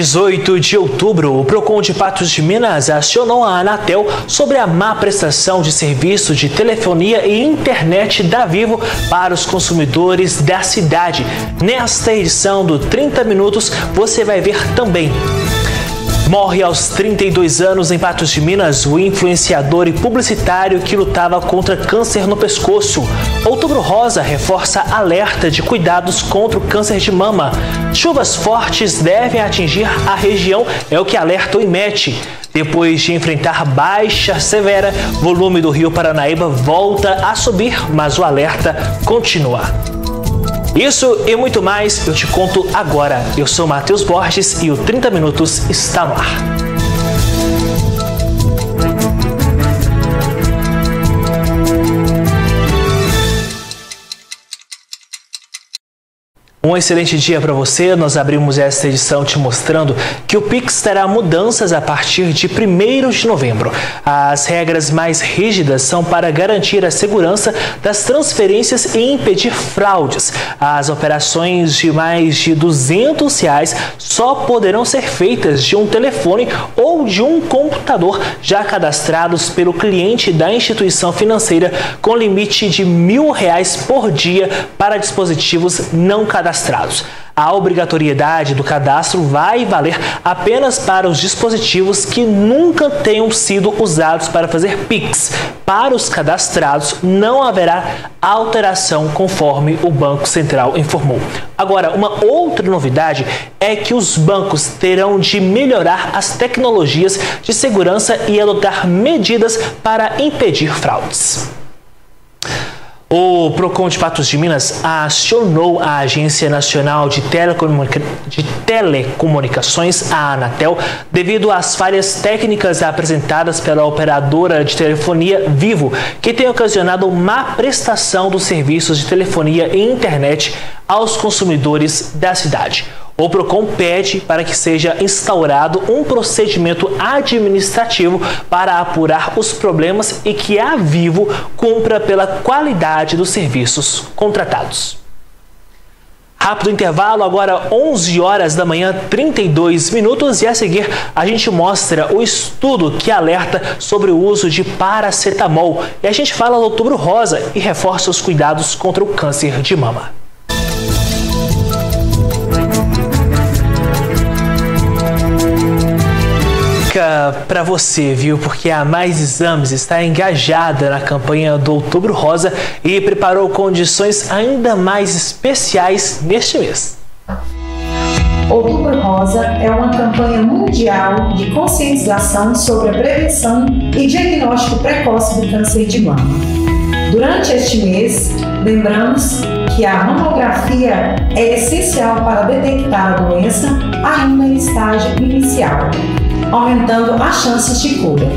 18 de outubro, o Procon de Patos de Minas acionou a Anatel sobre a má prestação de serviço de telefonia e internet da Vivo para os consumidores da cidade. Nesta edição do 30 Minutos, você vai ver também. Morre aos 32 anos em Patos de Minas o influenciador e publicitário que lutava contra câncer no pescoço. Outubro Rosa reforça alerta de cuidados contra o câncer de mama. Chuvas fortes devem atingir a região, é o que alerta o IMET. Depois de enfrentar baixa severa, volume do Rio Paranaíba volta a subir, mas o alerta continua. Isso e muito mais eu te conto agora. Eu sou Matheus Borges e o 30 Minutos está no ar. Um excelente dia para você. Nós abrimos esta edição te mostrando que o Pix terá mudanças a partir de 1º de novembro. As regras mais rígidas são para garantir a segurança das transferências e impedir fraudes. As operações de mais de R$200 só poderão ser feitas de um telefone ou de um computador já cadastrados pelo cliente da instituição financeira, com limite de R$1.000 por dia para dispositivos não cadastrados. A obrigatoriedade do cadastro vai valer apenas para os dispositivos que nunca tenham sido usados para fazer Pix. Para os cadastrados, não haverá alteração, conforme o Banco Central informou. Agora, uma outra novidade é que os bancos terão de melhorar as tecnologias de segurança e adotar medidas para impedir fraudes. O Procon de Patos de Minas acionou a Agência Nacional de Telecomunicações, a Anatel, devido às falhas técnicas apresentadas pela operadora de telefonia Vivo, que tem ocasionado má prestação dos serviços de telefonia e internet aos consumidores da cidade. O Procon pede para que seja instaurado um procedimento administrativo para apurar os problemas e que a Vivo cumpra pela qualidade dos serviços contratados. Rápido intervalo, agora 11 horas da manhã, 32 minutos, e a seguir a gente mostra o estudo que alerta sobre o uso de paracetamol. E a gente fala do Outubro Rosa e reforça os cuidados contra o câncer de mama. Para você, viu? Porque a Mais Exames está engajada na campanha do Outubro Rosa e preparou condições ainda mais especiais neste mês. Outubro Rosa é uma campanha mundial de conscientização sobre a prevenção e diagnóstico precoce do câncer de mama. Durante este mês, lembramos que a mamografia é essencial para detectar a doença ainda em estágio inicial, aumentando as chances de cura.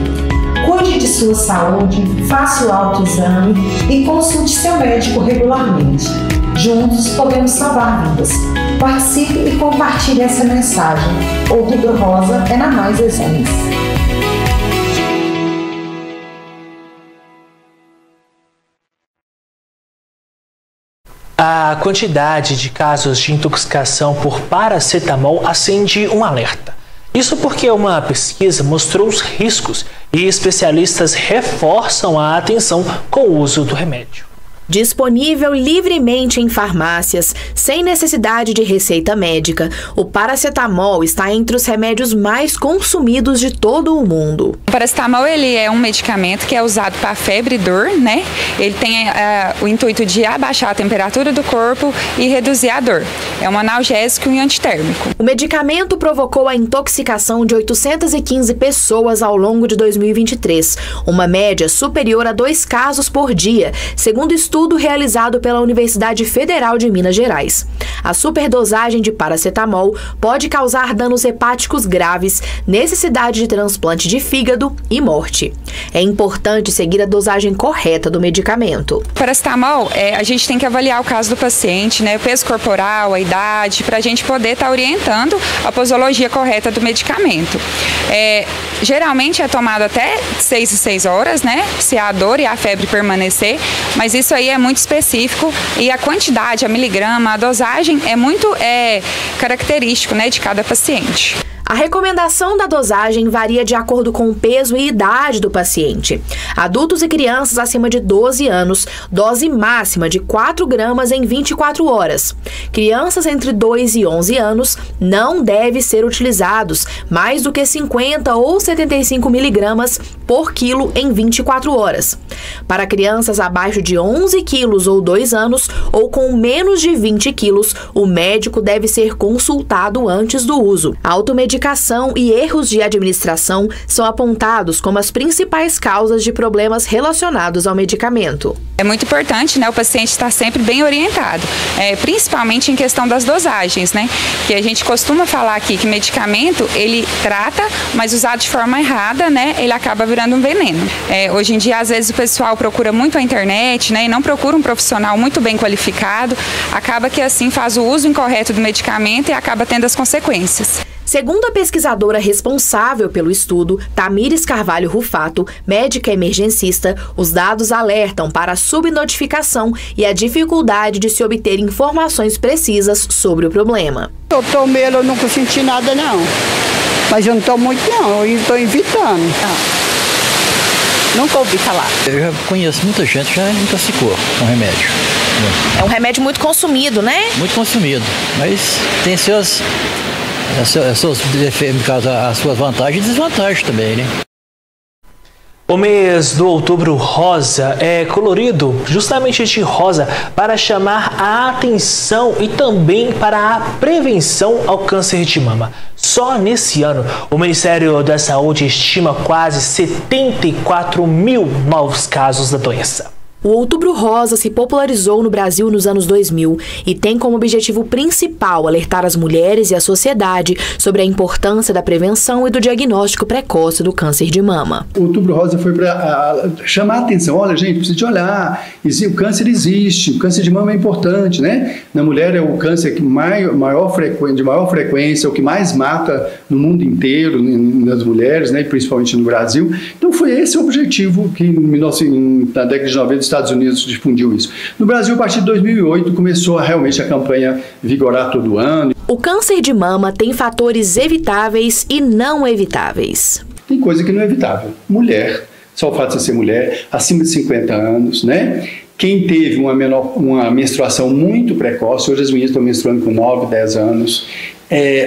Cuide de sua saúde, faça o autoexame e consulte seu médico regularmente. Juntos podemos salvar vidas. Participe e compartilhe essa mensagem. Outubro Rosa é na Mais Exames. A quantidade de casos de intoxicação por paracetamol acende um alerta. Isso porque uma pesquisa mostrou os riscos e especialistas reforçam a atenção com o uso do remédio. Disponível livremente em farmácias, sem necessidade de receita médica, o paracetamol está entre os remédios mais consumidos de todo o mundo. O paracetamol ele é um medicamento que é usado para febre e dor, né? Ele tem o intuito de abaixar a temperatura do corpo e reduzir a dor. É um analgésico e antitérmico. O medicamento provocou a intoxicação de 815 pessoas ao longo de 2023, uma média superior a 2 casos por dia, segundo estudo realizado pela Universidade Federal de Minas Gerais. A superdosagem de paracetamol pode causar danos hepáticos graves, necessidade de transplante de fígado e morte. É importante seguir a dosagem correta do medicamento. O paracetamol, a gente tem que avaliar o caso do paciente, né, o peso corporal, a idade, para a gente poder estar orientando a posologia correta do medicamento. Geralmente é tomado até 6 e 6 horas, né, se a dor e a febre permanecer, mas isso aí é muito específico e a quantidade, a miligrama, a dosagem é muito característico, né, de cada paciente. A recomendação da dosagem varia de acordo com o peso e idade do paciente. Adultos e crianças acima de 12 anos, dose máxima de 4 gramas em 24 horas. Crianças entre 2 e 11 anos não deve ser utilizados mais do que 50 ou 75 miligramas por quilo em 24 horas. Para crianças abaixo de 11 quilos ou 2 anos ou com menos de 20 quilos, o médico deve ser consultado antes do uso. A automedicação e erros de administração são apontados como as principais causas de problemas relacionados ao medicamento. É muito importante, né, o paciente estar sempre bem orientado, principalmente em questão das dosagens, né? Que a gente costuma falar aqui que medicamento, ele trata, mas usado de forma errada, né, ele acaba virando um veneno. Hoje em dia, às vezes, o pessoal procura muito a internet, né, e não procura um profissional muito bem qualificado, acaba que assim faz o uso incorreto do medicamento e acaba tendo as consequências. Segundo a pesquisadora responsável pelo estudo, Tamires Carvalho Rufato, médica emergencista, os dados alertam para a subnotificação e a dificuldade de se obter informações precisas sobre o problema. Eu tomei, eu nunca senti nada não, mas eu não tomo muito não, eu estou evitando. Nunca ouvi falar. Eu já conheço muita gente que já intoxicou com remédio. É um remédio muito consumido, né? Muito consumido, mas tem seus defeitos, as suas vantagens e desvantagens também, né? O mês do Outubro Rosa é colorido justamente de rosa para chamar a atenção e também para a prevenção ao câncer de mama. Só nesse ano, o Ministério da Saúde estima quase 74 mil novos casos da doença. O Outubro Rosa se popularizou no Brasil nos anos 2000 e tem como objetivo principal alertar as mulheres e a sociedade sobre a importância da prevenção e do diagnóstico precoce do câncer de mama. O Outubro Rosa foi para chamar a atenção. Olha, gente, precisa de olhar. O câncer existe, o câncer de mama é importante, né? Na mulher é o câncer de maior frequência, o que mais mata no mundo inteiro, nas mulheres, né? Principalmente no Brasil. Então foi esse o objetivo que na década de 90 Estados Unidos difundiu isso. No Brasil, a partir de 2008, começou realmente a campanha vigorar todo ano. O câncer de mama tem fatores evitáveis e não evitáveis. Tem coisa que não é evitável. Mulher, só o fato de ser mulher, acima de 50 anos, né? Quem teve uma menstruação muito precoce, hoje as meninas estão menstruando com 9, 10 anos,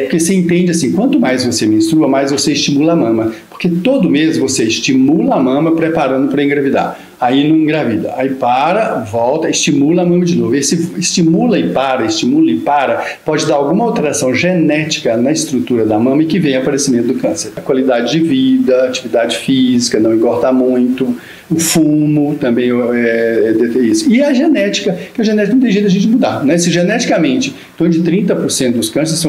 porque você entende assim, quanto mais você menstrua, mais você estimula a mama. Porque todo mês você estimula a mama preparando para engravidar. Aí não engravida. Aí para, volta, estimula a mama de novo. Esse estimula e para, pode dar alguma alteração genética na estrutura da mama e que vem aparecimento do câncer. A qualidade de vida, atividade física, não engordar muito, o fumo também é isso. E a genética, que a genética não tem jeito de a gente mudar, né? Se geneticamente, em torno de 30% dos cânceres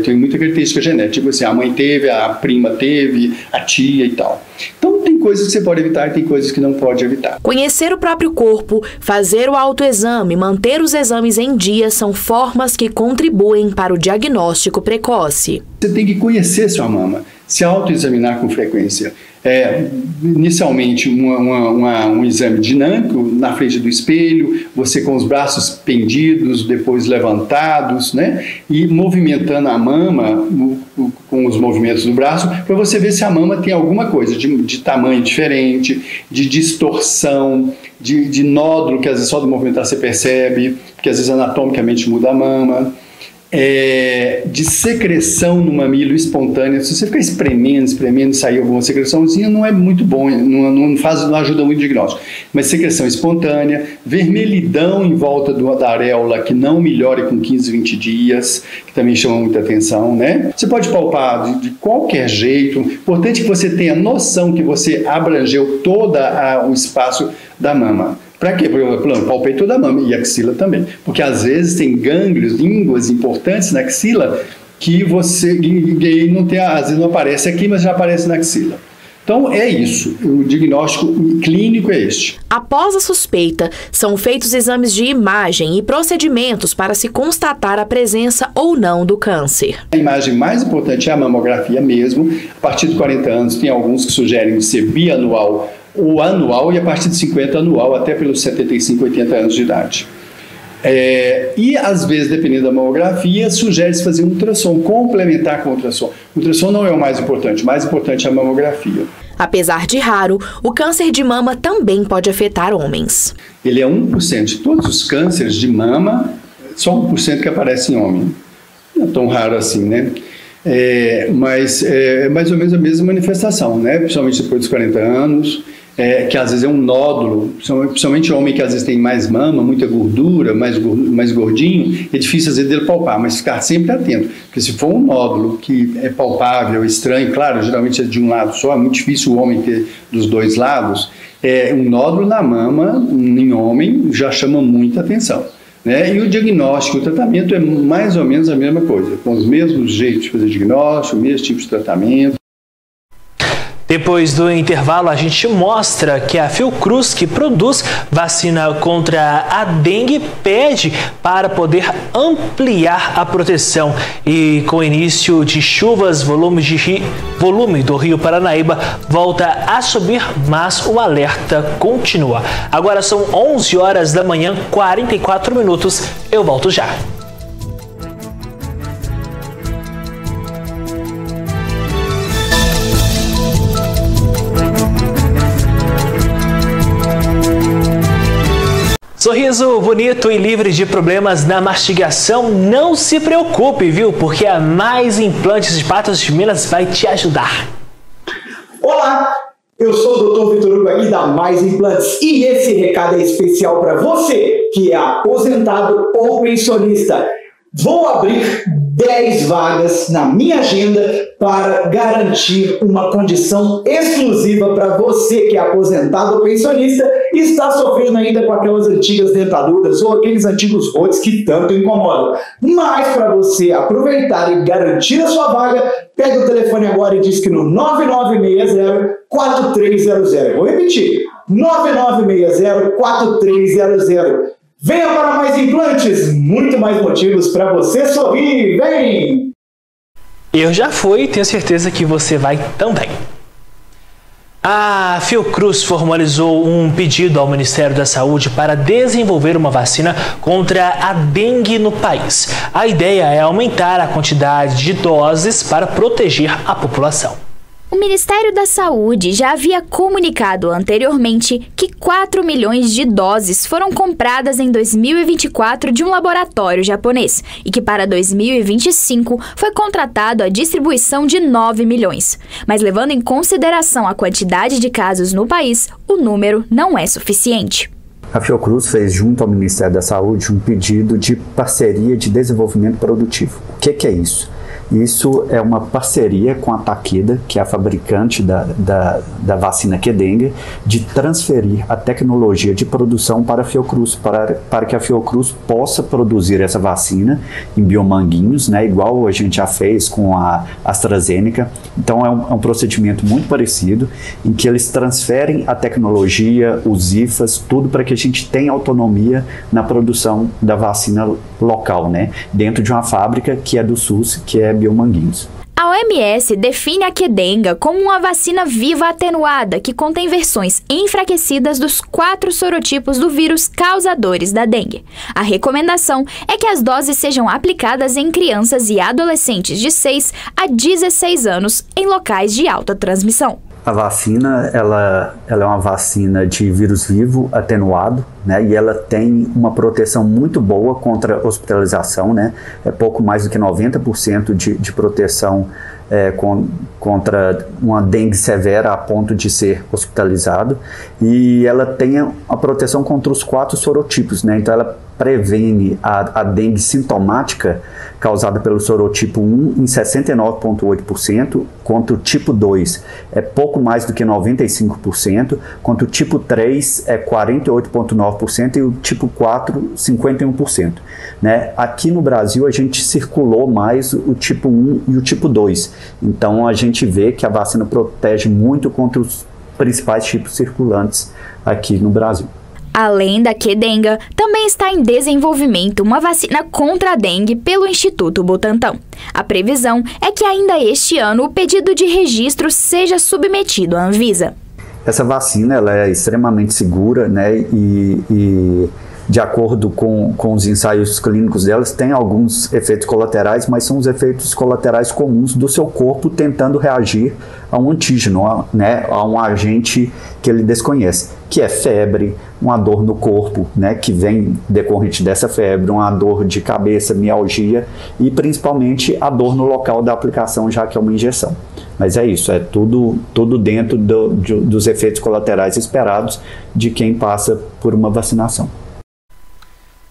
tem muita característica genética, tipo assim, a mãe teve, a prima teve, a tia e tal. Então tem coisas que você pode evitar e tem coisas que não pode evitar. Conhecer o próprio corpo, fazer o autoexame, manter os exames em dia são formas que contribuem para o diagnóstico precoce. Você tem que conhecer sua mama, se autoexaminar com frequência. Inicialmente um exame dinâmico na frente do espelho, você com os braços pendidos, depois levantados, né? E movimentando a mama com os movimentos do braço, para você ver se a mama tem alguma coisa de tamanho diferente, de distorção, de nódulo, que às vezes só do movimentar você percebe, porque às vezes anatomicamente muda a mama. De secreção no mamilo espontânea. Se você ficar espremendo, sair alguma secreçãozinha, não é muito bom, não ajuda muito o diagnóstico. Mas secreção espontânea, vermelhidão em volta da areola, que não melhora com 15, 20 dias, que também chama muita atenção, né? Você pode palpar de qualquer jeito, importante que você tenha noção que você abrangeu todo o espaço da mama. Para quê? Porque eu palpei toda a mama e a axila também. Porque às vezes tem gânglios, línguas importantes na axila que não tem, às vezes não aparece aqui, mas já aparece na axila. Então é isso, o diagnóstico clínico é este. Após a suspeita, são feitos exames de imagem e procedimentos para se constatar a presença ou não do câncer. A imagem mais importante é a mamografia mesmo. A partir de 40 anos tem alguns que sugerem de ser bianual ou anual, e a partir de 50 anual, até pelos 75, 80 anos de idade. E às vezes, dependendo da mamografia, sugere-se fazer um ultrassom, complementar com o ultrassom. O ultrassom não é o mais importante é a mamografia. Apesar de raro, o câncer de mama também pode afetar homens. Ele é 1% de todos os cânceres de mama, só 1% que aparece em homem. Não é tão raro assim, né? Mas é mais ou menos a mesma manifestação, né? Principalmente depois dos 40 anos, que às vezes é um nódulo, principalmente homem que às vezes tem mais mama, muita gordura, mais gordinho, é difícil às vezes dele palpar, mas ficar sempre atento, porque se for um nódulo que é palpável, estranho, claro, geralmente é de um lado só, é muito difícil o homem ter dos dois lados, um nódulo na mama, em homem, já chama muita atenção. Né? E o diagnóstico, o tratamento é mais ou menos a mesma coisa, com os mesmos jeitos de fazer diagnóstico, o mesmo tipo de tratamento. Depois do intervalo, a gente mostra que a Fiocruz, que produz vacina contra a dengue, pede para poder ampliar a proteção. E com o início de chuvas, volume do Rio Paranaíba volta a subir, mas o alerta continua. Agora são 11 horas da manhã, 44 minutos. Eu volto já. Sorriso bonito e livre de problemas na mastigação, não se preocupe, viu? Porque a Mais Implantes de Patos de Minas vai te ajudar. Olá, eu sou o Dr. Vitor Hugo aqui da Mais Implantes e esse recado é especial para você que é aposentado ou pensionista. Vou abrir 10 vagas na minha agenda para garantir uma condição exclusiva para você que é aposentado ou pensionista e está sofrendo ainda com aquelas antigas dentaduras ou aqueles antigos rotes que tanto incomodam. Mas para você aproveitar e garantir a sua vaga, pega o telefone agora e diz que no 9960-4300. Vou repetir, 9960-4300. Venha para Mais Implantes, muito mais motivos para você sorrir, vem! Eu já fui e tenho certeza que você vai também. A Fiocruz formalizou um pedido ao Ministério da Saúde para desenvolver uma vacina contra a dengue no país. A ideia é aumentar a quantidade de doses para proteger a população. O Ministério da Saúde já havia comunicado anteriormente que 4 milhões de doses foram compradas em 2024 de um laboratório japonês e que para 2025 foi contratado a distribuição de 9 milhões. Mas levando em consideração a quantidade de casos no país, o número não é suficiente. A Fiocruz fez junto ao Ministério da Saúde um pedido de parceria de desenvolvimento produtivo. O que é isso? Isso é uma parceria com a Takeda, que é a fabricante da vacina Qdenga, de transferir a tecnologia de produção para a Fiocruz, para que a Fiocruz possa produzir essa vacina em biomanguinhos, né, igual a gente já fez com a AstraZeneca. Então é um procedimento muito parecido, em que eles transferem a tecnologia, os IFAs, tudo para que a gente tenha autonomia na produção da vacina local, né, dentro de uma fábrica que é do SUS, que é Biomanguinhos. A OMS define a Qdenga como uma vacina viva atenuada que contém versões enfraquecidas dos 4 sorotipos do vírus causadores da dengue. A recomendação é que as doses sejam aplicadas em crianças e adolescentes de 6 a 16 anos em locais de alta transmissão. A vacina, ela é uma vacina de vírus vivo atenuado, né, e ela tem uma proteção muito boa contra hospitalização, né, é pouco mais do que 90% de proteção contra uma dengue severa a ponto de ser hospitalizado, e ela tem a proteção contra os 4 sorotipos, né, então ela previne a dengue sintomática causada pelo sorotipo 1 em 69,8%, contra o tipo 2 é pouco mais do que 95%, contra o tipo 3 é 48,9% e o tipo 4, 51%. Né? Aqui no Brasil a gente circulou mais o tipo 1 e o tipo 2, então a gente vê que a vacina protege muito contra os principais tipos circulantes aqui no Brasil. Além da Qdenga, também está em desenvolvimento uma vacina contra a dengue pelo Instituto Butantan. A previsão é que ainda este ano o pedido de registro seja submetido à Anvisa. Essa vacina ela é extremamente segura, né, e de acordo com os ensaios clínicos delas, tem alguns efeitos colaterais, mas são os efeitos colaterais comuns do seu corpo tentando reagir a um antígeno, né, a um agente que ele desconhece, que é febre, uma dor no corpo, né, que vem decorrente dessa febre, uma dor de cabeça, mialgia e principalmente a dor no local da aplicação, já que é uma injeção. Mas é isso, é tudo dentro dos efeitos colaterais esperados de quem passa por uma vacinação.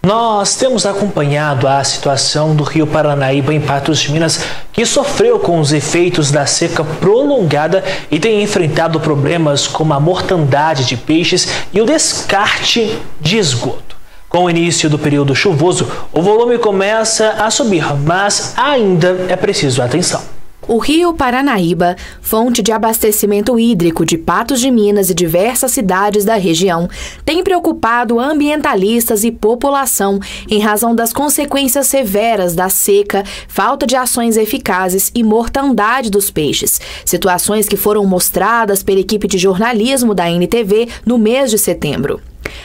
Nós temos acompanhado a situação do Rio Paranaíba em Patos de Minas, que sofreu com os efeitos da seca prolongada e tem enfrentado problemas como a mortandade de peixes e o descarte de esgoto. Com o início do período chuvoso, o volume começa a subir, mas ainda é preciso atenção. O Rio Paranaíba, fonte de abastecimento hídrico de Patos de Minas e diversas cidades da região, tem preocupado ambientalistas e população em razão das consequências severas da seca, falta de ações eficazes e mortandade dos peixes, situações que foram mostradas pela equipe de jornalismo da NTV no mês de setembro.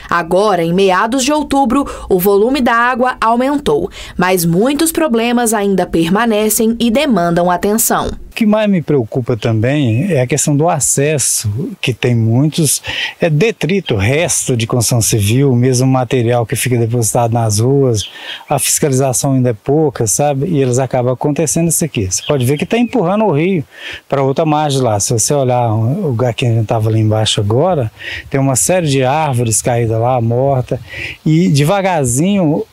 Agora, em meados de outubro, o volume da água aumentou, mas muitos problemas ainda permanecem e demandam atenção. O que mais me preocupa também é a questão do acesso, que tem muitos detrito, resto de construção civil, mesmo material que fica depositado nas ruas, a fiscalização ainda é pouca, sabe? E eles acabam acontecendo isso aqui. Você pode ver que está empurrando o rio para outra margem lá. Se você olhar o lugar que a gente estava lá embaixo agora, tem uma série de árvores caídas lá, mortas, e devagarzinho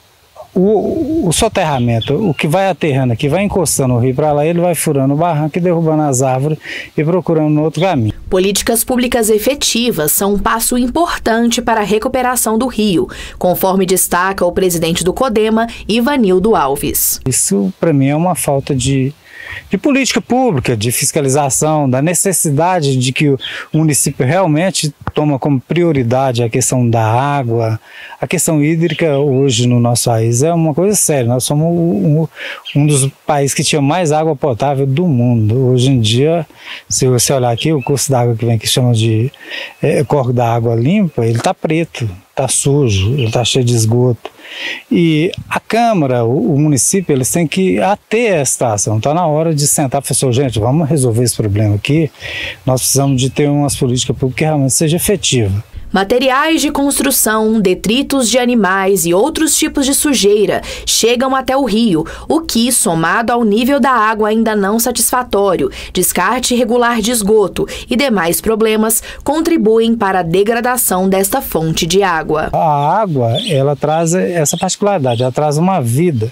o soterramento, o que vai aterrando aqui, vai encostando o rio para lá, ele vai furando o barranco e derrubando as árvores e procurando outro caminho. Políticas públicas efetivas são um passo importante para a recuperação do rio, conforme destaca o presidente do CODEMA, Ivanildo Alves. Isso, para mim, é uma falta de política pública, de fiscalização, da necessidade de que o município realmente toma como prioridade a questão da água. A questão hídrica hoje no nosso país é uma coisa séria. Nós somos um dos países que tinha mais água potável do mundo. Hoje em dia, se você olhar aqui, o curso d'água que vem, que chama de córrego da água limpa, ele está preto, está sujo, ele está cheio de esgoto. E a Câmara, o município, eles têm que ater essa situação. Está na hora de sentar e falar, gente, vamos resolver esse problema aqui. Nós precisamos de ter umas políticas públicas que realmente seja efetiva. Materiais de construção, detritos de animais e outros tipos de sujeira chegam até o rio, o que, somado ao nível da água ainda não satisfatório, descarte irregular de esgoto e demais problemas, contribuem para a degradação desta fonte de água. A água, ela traz essa particularidade, ela traz uma vida.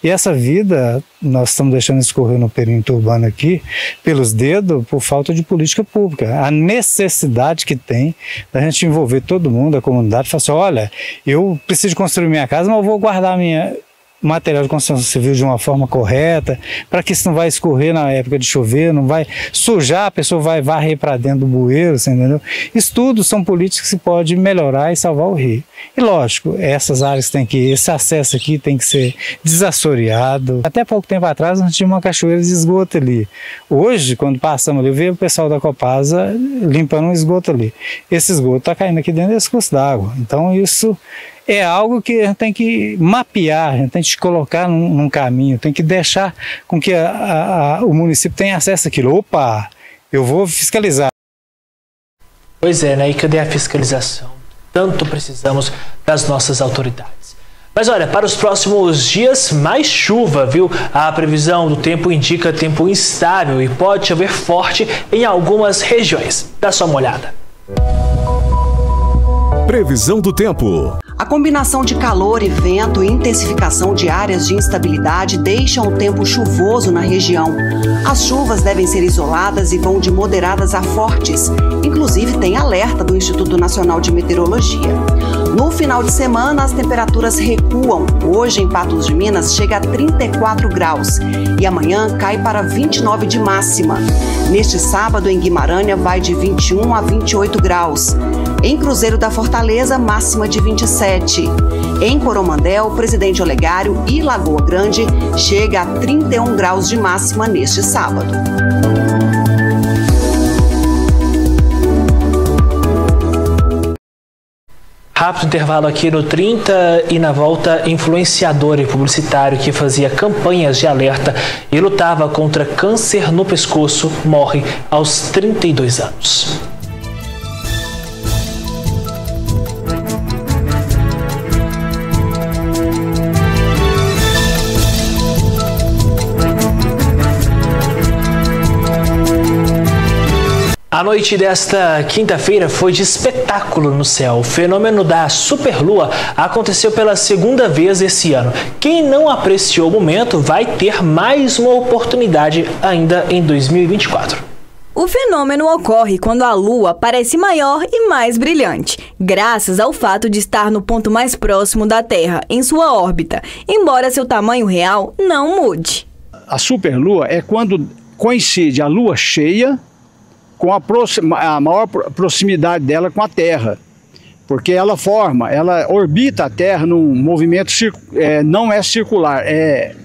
E essa vida, nós estamos deixando escorrer no perímetro urbano aqui, pelos dedos, por falta de política pública. A necessidade que tem da gente envolver todo mundo, a comunidade, falar assim, olha, eu preciso construir minha casa, mas eu vou guardar minha material de construção civil de uma forma correta, para que isso não vai escorrer na época de chover, não vai sujar, a pessoa vai varrer para dentro do bueiro, você entendeu? Isso tudo são políticas que se pode melhorar e salvar o rio. E lógico, essas áreas esse acesso aqui tem que ser desassoreado. Até pouco tempo atrás nós tínhamos uma cachoeira de esgoto ali. Hoje, quando passamos ali, eu vi o pessoal da Copasa limpando um esgoto ali. Esse esgoto está caindo aqui dentro desse curso d'água. Então isso é algo que a gente tem que mapear, a gente tem que colocar num caminho, tem que deixar com que o município tenha acesso àquilo. Opa, eu vou fiscalizar. Pois é, né? E cadê a fiscalização? Tanto precisamos das nossas autoridades. Mas olha, para os próximos dias, mais chuva, viu? A previsão do tempo indica tempo instável e pode chover forte em algumas regiões. Dá só uma olhada. Previsão do tempo. A combinação de calor e vento e intensificação de áreas de instabilidade deixam o tempo chuvoso na região. As chuvas devem ser isoladas e vão de moderadas a fortes. Inclusive, tem alerta do Instituto Nacional de Meteorologia. No final de semana, as temperaturas recuam. Hoje, em Patos de Minas, chega a 34 graus e amanhã cai para 29 de máxima. Neste sábado, em Guimarães, vai de 21 a 28 graus. Em Cruzeiro da Fortaleza, máxima de 27. Em Coromandel, Presidente Olegário e Lagoa Grande, chega a 31 graus de máxima neste sábado. Rápido intervalo aqui no 30 e na volta, influenciador e publicitário que fazia campanhas de alerta e lutava contra câncer no pescoço morre aos 32 anos. A noite desta quinta-feira foi de espetáculo no céu. O fenômeno da superlua aconteceu pela segunda vez esse ano. Quem não apreciou o momento vai ter mais uma oportunidade ainda em 2024. O fenômeno ocorre quando a Lua parece maior e mais brilhante, graças ao fato de estar no ponto mais próximo da Terra, em sua órbita, embora seu tamanho real não mude. A superlua é quando coincide a Lua cheia com a maior proximidade dela com a Terra, porque ela orbita a Terra num movimento, não é circular, é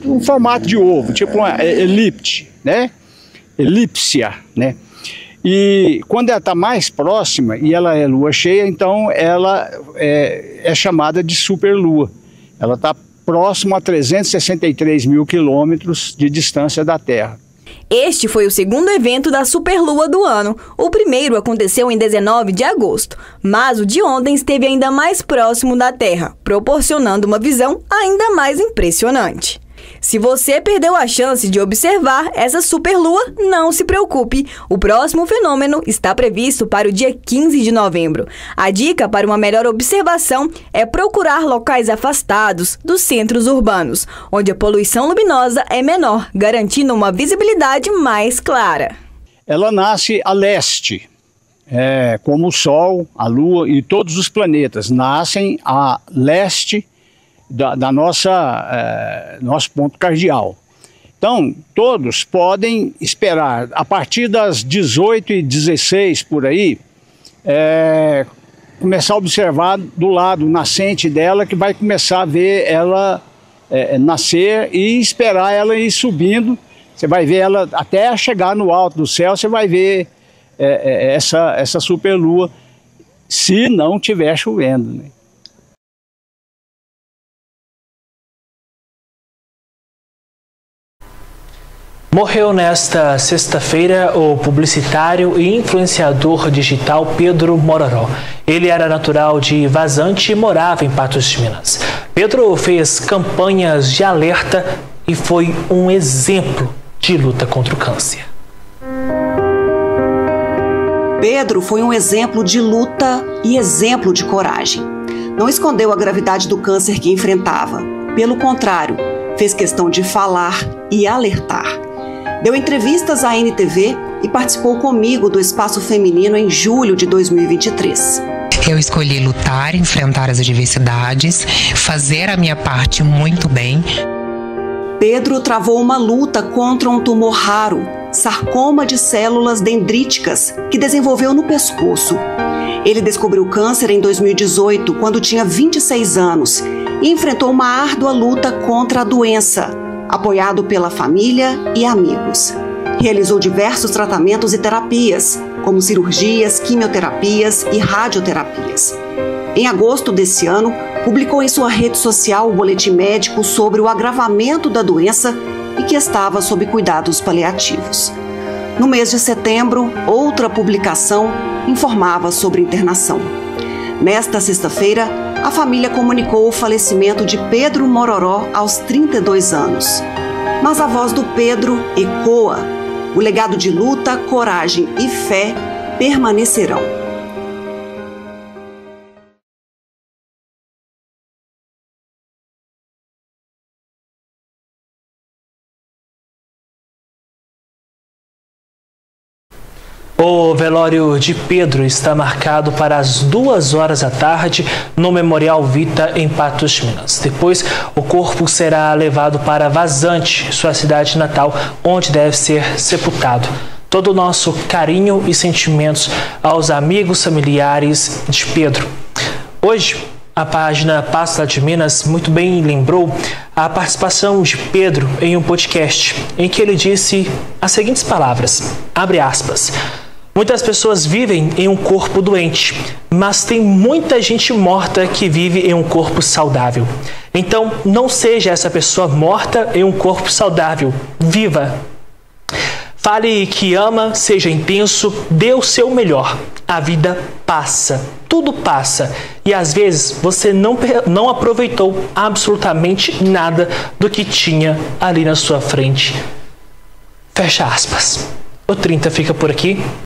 um formato de ovo, tipo uma elipse, né? Elípsia, né? E quando ela está mais próxima e ela é lua cheia, então ela é chamada de superlua. Ela está próxima a 363 mil quilômetros de distância da Terra. Este foi o segundo evento da superlua do ano. O primeiro aconteceu em 19 de agosto, mas o de ontem esteve ainda mais próximo da Terra, proporcionando uma visão ainda mais impressionante. Se você perdeu a chance de observar essa superlua, não se preocupe. O próximo fenômeno está previsto para o dia 15 de novembro. A dica para uma melhor observação é procurar locais afastados dos centros urbanos, onde a poluição luminosa é menor, garantindo uma visibilidade mais clara. Ela nasce a leste, como o Sol, a Lua e todos os planetas nascem a leste da nosso ponto cardial. Então, todos podem esperar, a partir das 18h16 por aí, começar a observar do lado nascente dela, que vai começar a ver ela nascer e esperar ela ir subindo. Você vai ver ela até chegar no alto do céu, você vai ver essa superlua, se não estiver chovendo, né? Morreu nesta sexta-feira o publicitário e influenciador digital Pedro Mororó. Ele era natural de Vazante e morava em Patos de Minas. Pedro fez campanhas de alerta e foi um exemplo de luta contra o câncer. Pedro foi um exemplo de luta e exemplo de coragem. Não escondeu a gravidade do câncer que enfrentava. Pelo contrário, fez questão de falar e alertar. Deu entrevistas à NTV e participou comigo do Espaço Feminino em julho de 2023. Eu escolhi lutar, enfrentar as adversidades, fazer a minha parte muito bem. Pedro travou uma luta contra um tumor raro, sarcoma de células dendríticas, que desenvolveu no pescoço. Ele descobriu câncer em 2018, quando tinha 26 anos, e enfrentou uma árdua luta contra a doença, apoiado pela família e amigos. Realizou diversos tratamentos e terapias, como cirurgias, quimioterapias e radioterapias. Em agosto desse ano, publicou em sua rede social o boletim médico sobre o agravamento da doença e que estava sob cuidados paliativos. No mês de setembro, outra publicação informava sobre internação. Nesta sexta-feira, a família comunicou o falecimento de Pedro Mororó aos 32 anos. Mas a voz do Pedro ecoa. O legado de luta, coragem e fé permanecerão. O velório de Pedro está marcado para as 2h da tarde no Memorial Vita, em Patos de Minas. Depois, o corpo será levado para Vazante, sua cidade natal, onde deve ser sepultado. Todo o nosso carinho e sentimentos aos amigos familiares de Pedro. Hoje, a página Pasta de Minas muito bem lembrou a participação de Pedro em um podcast, em que ele disse as seguintes palavras, abre aspas: Muitas pessoas vivem em um corpo doente, mas tem muita gente morta que vive em um corpo saudável. Então, não seja essa pessoa morta em um corpo saudável. Viva! Fale que ama, seja intenso, dê o seu melhor. A vida passa, tudo passa. E às vezes você não aproveitou absolutamente nada do que tinha ali na sua frente. Fecha aspas. O 30 fica por aqui.